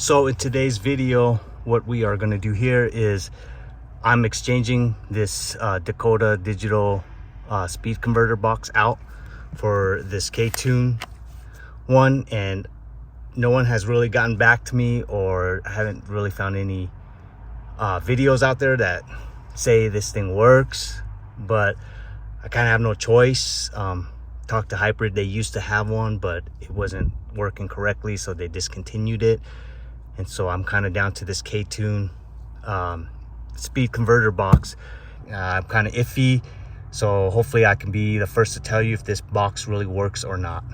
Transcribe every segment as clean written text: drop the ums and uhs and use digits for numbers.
So in today's video, what we are going to do here is I'm exchanging this Dakota digital speed converter box out for this Ktuned one, and no one has really gotten back to me, or I haven't really found any videos out there that say this thing works, but I kind of have no choice. Talked to Hybrid, they used to have one, but it wasn't working correctly, so they discontinued it. And so I'm kind of down to this Ktuned speed converter box. I'm kind of iffy, so hopefully I can be the first to tell you if this box really works or not.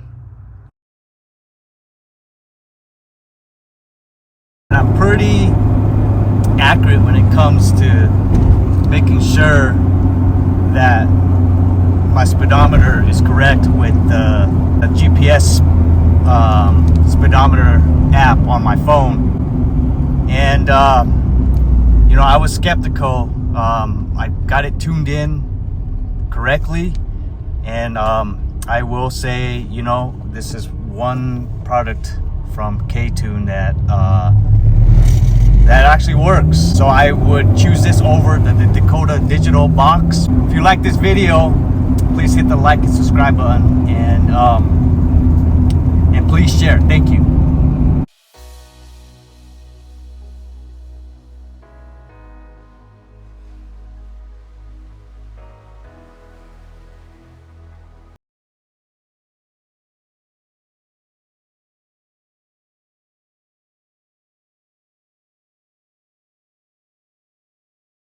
I'm pretty accurate when it comes to making sure that my speedometer is correct with the GPS speedometer app on my phone. And you know, I was skeptical. I got it tuned in correctly, and I will say, you know, this is one product from Ktuned that actually works. So I would choose this over the Dakota digital box. If you like this video, please hit the like and subscribe button, and please share. Thank you.